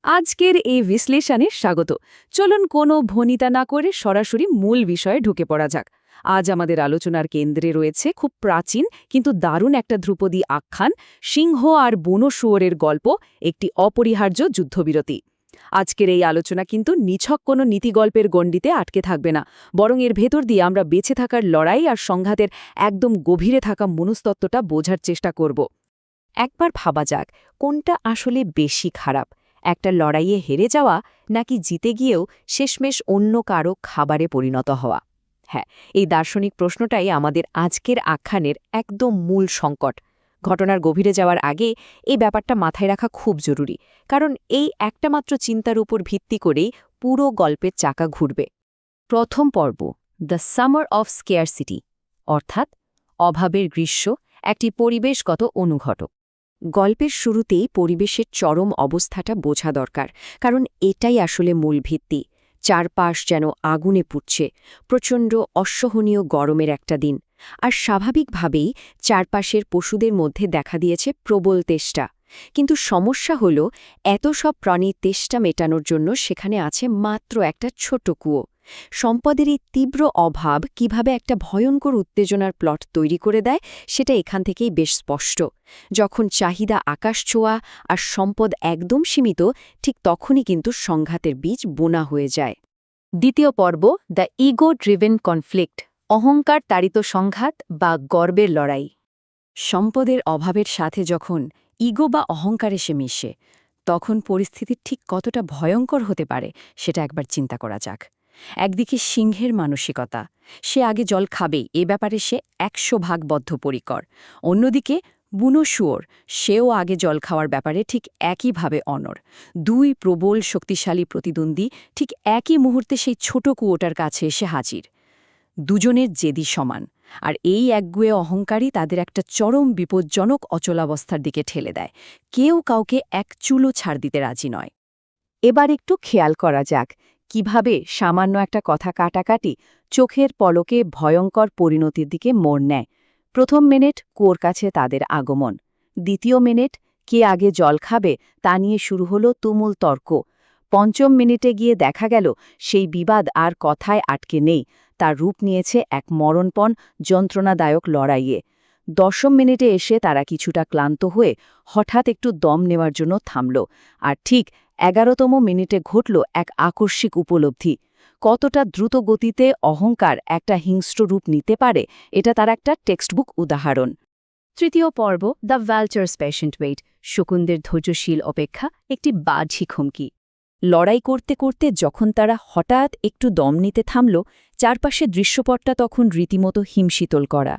আজকের এই বিশ্লেষণে স্বাগত। চলুন কোনো ভনিতা না করে সরাসরি মূল বিষয়ে ঢুকে পড়া যাক। আজ আমাদের আলোচনার কেন্দ্রে রয়েছে খুব প্রাচীন কিন্তু দারুণ একটা ধ্রুপদী আখ্যান, সিংহ আর বুনো শুয়োরের গল্প, একটি অপরিহার্য যুদ্ধবিরতি। আজকের এই আলোচনা কিন্তু নিছক কোনো নীতিগল্পের গণ্ডিতে আটকে থাকবে না, বরং এর ভেতর দিয়ে আমরা বেঁচে থাকার লড়াই আর সংঘাতের একদম গভীরে থাকা মনস্তত্ত্বটা বোঝার চেষ্টা করব। একবার ভাবা যাক, কোনটা আসলে বেশি খারাপ, একটা লড়াইয়ে হেরে যাওয়া নাকি জিতে গিয়েও শেষমেশ অন্য কারো খাবারে পরিণত হওয়া? হ্যাঁ, এই দার্শনিক প্রশ্নটাই আমাদের আজকের আখ্যানের একদম মূল সংকট। ঘটনার গভীরে যাওয়ার আগে এই ব্যাপারটা মাথায় রাখা খুব জরুরি, কারণ এই একটা মাত্র চিন্তার উপর ভিত্তি করেই পুরো গল্পের চাকা ঘুরবে। প্রথম পর্ব, দ্য সামার অফ স্কেয়ারসিটি, অর্থাৎ অভাবের গ্রীষ্ম, একটি পরিবেশগত অনুঘটক। গল্পের শুরুতেই পরিবেশের চরম অবস্থাটা বোঝা দরকার, কারণ এটাই আসলে মূল ভিত্তি। চারপাশ যেন আগুনে পুড়ছে, প্রচণ্ড অসহনীয় গরমের একটা দিন। আর স্বাভাবিকভাবেই চারপাশের পশুদের মধ্যে দেখা দিয়েছে প্রবল তেষ্টা। কিন্তু সমস্যা হল, এত সব প্রাণীর তেষ্টা মেটানোর জন্য সেখানে আছে মাত্র একটা ছোট কুয়ো। সম্পদের এই তীব্র অভাব কিভাবে একটা ভয়ঙ্কর উত্তেজনার প্লট তৈরি করে দেয়, সেটা এখান থেকেই বেশ স্পষ্ট। যখন চাহিদা আকাশ ছোঁয়া আর সম্পদ একদম সীমিত, ঠিক তখনই কিন্তু সংঘাতের বীজ বোনা হয়ে যায়। দ্বিতীয় পর্ব, দ্য ইগো ড্রিভেন কনফ্লিক্ট, অহংকার তাড়িত সংঘাত বা গর্বের লড়াই। সম্পদের অভাবের সাথে যখন ইগো বা অহংকার এসে মিশে, তখন পরিস্থিতি ঠিক কতটা ভয়ঙ্কর হতে পারে সেটা একবার চিন্তা করা যাক। একদিকে সিংহের মানসিকতা, সে আগে জল খাবেই, এ ব্যাপারে সে ১০০ ভাগ বদ্ধপরিকর। অন্যদিকে বুনো শুয়োর, সেও আগে জল খাওয়ার ব্যাপারে ঠিক একইভাবে অনড়। দুই প্রবল শক্তিশালী প্রতিদ্বন্দ্বী ঠিক একই মুহূর্তে সেই ছোট কুয়োটার কাছে এসে হাজির। দুজনের জেদি সমান, আর এই একগুয়ে অহংকারই তাদের একটা চরম বিপজ্জনক অচলাবস্থার দিকে ঠেলে দেয়। কেউ কাউকে এক চুলো ছাড় দিতে রাজি নয়। এবার একটু খেয়াল করা যাক কিভাবে সামান্য একটা কথা কাটাকাটি চোখের পলকে ভয়ঙ্কর পরিণতির দিকে মোড় নেয়। প্রথম মিনিট কুয়োর কাছে তাদের আগমন। দ্বিতীয় মিনিট কে আগে জল খাবে তা নিয়ে শুরু হলো তুমুল তর্ক। পঞ্চম মিনিটে গিয়ে দেখা গেল সেই বিবাদ আর কথায় আটকে নেই, তার রূপ নিয়েছে এক মরণপণ যন্ত্রণাদায়ক লড়াইয়ে। দশম মিনিটে এসে তারা কিছুটা ক্লান্ত হয়ে হঠাৎ একটু দম নেওয়ার জন্য থামল। আর ঠিক ১১তম মিনিটে ঘটল এক আকস্মিক উপলব্ধি। কতটা দ্রুত গতিতে অহংকার একটা হিংস্র রূপ নিতে পারে, এটা তার একটা টেক্সটবুক উদাহরণ। তৃতীয় পর্ব, দ্য ভালচার্স পেশেন্ট ওয়েট, শকুনদের ধৈর্যশীল অপেক্ষা, একটি বাহ্যিক হুমকি। লড়াই করতে করতে যখন তারা হঠাৎ একটু দম নিতে থামল, চারপাশে দৃশ্যপটটা তখন রীতিমতো হিমশীতল করা।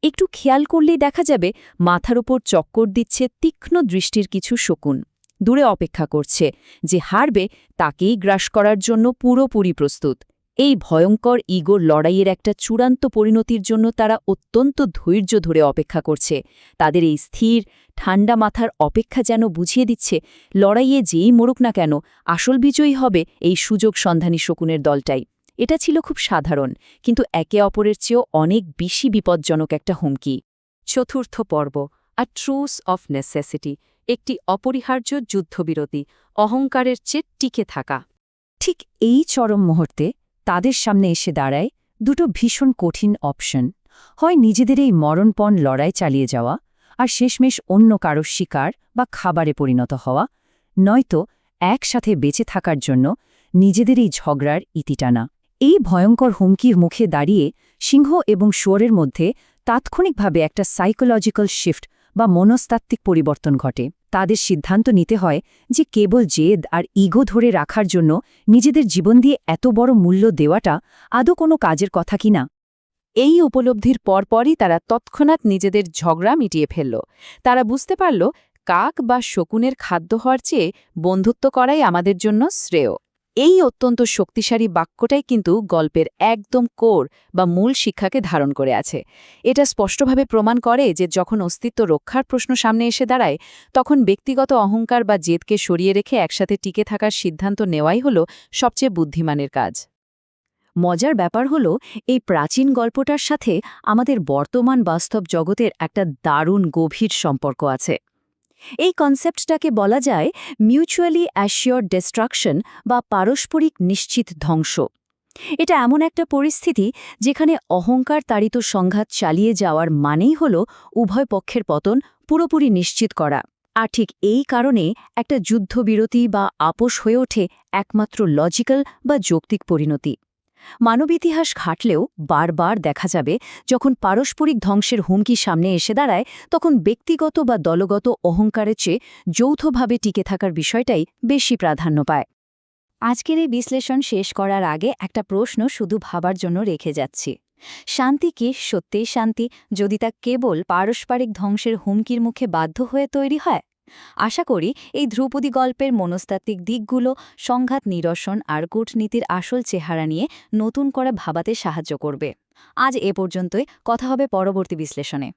একটু খেয়াল করলেই দেখা যাবে মাথার উপর চক্কর দিচ্ছে তীক্ষ্ণ দৃষ্টির কিছু শকুন। দূরে অপেক্ষা করছে, যে হারবে তাকেই গ্রাস করার জন্য পুরোপুরি প্রস্তুত। এই ভয়ঙ্কর ইগোর লড়াইয়ের একটা চূড়ান্ত পরিণতির জন্য তারা অত্যন্ত ধৈর্য ধরে অপেক্ষা করছে। তাদের এই স্থির ঠান্ডা মাথার অপেক্ষা যেন বুঝিয়ে দিচ্ছে, লড়াইয়ে যেই মরুক না কেন, আসল বিজয়ী হবে এই সুযোগ সন্ধানী শকুনের দলটাই। এটা ছিল খুব সাধারণ, কিন্তু একে অপরের চেয়েও অনেক বেশি বিপজ্জনক একটা হুমকি। চতুর্থ পর্ব, আ ট্রুস অফ নেসেসিটি, একটি অপরিহার্য যুদ্ধবিরতি, অহংকারের চেয়ে টিকে থাকা। ঠিক এই চরম মুহূর্তে তাদের সামনে এসে দাঁড়ায় দুটো ভীষণ কঠিন অপশন। হয় নিজেদের এই মরণপণ লড়াই চালিয়ে যাওয়া আর শেষমেশ অন্য কারো শিকার বা খাবারে পরিণত হওয়া, নয়তো একসাথে বেঁচে থাকার জন্য নিজেদের এই ঝগড়ার ইতি টানা। এই ভয়ঙ্কর হুমকির মুখে দাঁড়িয়ে সিংহ এবং শুয়োরের মধ্যে তাৎক্ষণিকভাবে একটা সাইকোলজিক্যাল শিফট বা মনস্তাত্ত্বিক পরিবর্তন ঘটে। তাদের সিদ্ধান্ত নিতে হয় যে কেবল জেদ আর ইগো ধরে রাখার জন্য নিজেদের জীবন দিয়ে এত বড় মূল্য দেওয়াটা আদৌ কোনো কাজের কথা কিনা। এই উপলব্ধির পরপরই তারা তৎক্ষণাৎ নিজেদের ঝগড়া মিটিয়ে ফেলল। তারা বুঝতে পারল, কাক বা শকুনের খাদ্য হওয়ার চেয়ে বন্ধুত্ব করাই আমাদের জন্য শ্রেয়। এই অত্যন্ত শক্তিশালী বাক্যটাই কিন্তু গল্পের একদম কোর বা মূল শিক্ষাকে ধারণ করে আছে। এটা স্পষ্টভাবে প্রমাণ করে যে যখন অস্তিত্ব রক্ষার প্রশ্ন সামনে এসে দাঁড়ায়, তখন ব্যক্তিগত অহংকার বা জেদকে সরিয়ে রেখে একসাথে টিকে থাকার সিদ্ধান্ত নেওয়াই হল সবচেয়ে বুদ্ধিমানের কাজ। মজার ব্যাপার হল, এই প্রাচীন গল্পটার সাথে আমাদের বর্তমান বাস্তব জগতের একটা দারুণ গভীর সম্পর্ক আছে। এই কনসেপ্টটাকে বলা যায় মিউচুয়ালি অ্যাসিওর্ড ডিস্ট্রাকশন বা পারস্পরিক নিশ্চিত ধ্বংস। এটা এমন একটা পরিস্থিতি যেখানে অহংকার তাড়িত সংঘাত চালিয়ে যাওয়ার মানেই হল উভয় পক্ষের পতন পুরোপুরি নিশ্চিত করা। আর ঠিক এই কারণে একটা যুদ্ধবিরতি বা আপোষ হয়ে ওঠে একমাত্র লজিক্যাল বা যৌক্তিক পরিণতি। মানব ইতিহাস ঘাটলেও বারবার দেখা যাবে যখন পারস্পরিক ধ্বংসের হুমকি সামনে এসে দাঁড়ায় তখন ব্যক্তিগত বা দলগত অহংকারের চেয়ে যৌথভাবে টিকে থাকার বিষয়টাই বেশি প্রাধান্য পায়। আজকের এই বিশ্লেষণ শেষ করার আগে একটা প্রশ্ন শুধু ভাবার জন্য রেখে যাচ্ছি। শান্তি কি সত্যিই শান্তি যদি তা কেবল পারস্পরিক ধ্বংসের হুমকির মুখে বাধ্য হয়ে তৈরি হয়? আশা করি এই ধ্রুপদী গল্পের মনস্তাত্ত্বিক দিকগুলো সংঘাত নিরসন আর কূটনীতির আসল চেহারা নিয়ে নতুন করে ভাবাতে সাহায্য করবে। আজ এ পর্যন্তই, কথা হবে পরবর্তী বিশ্লেষণে।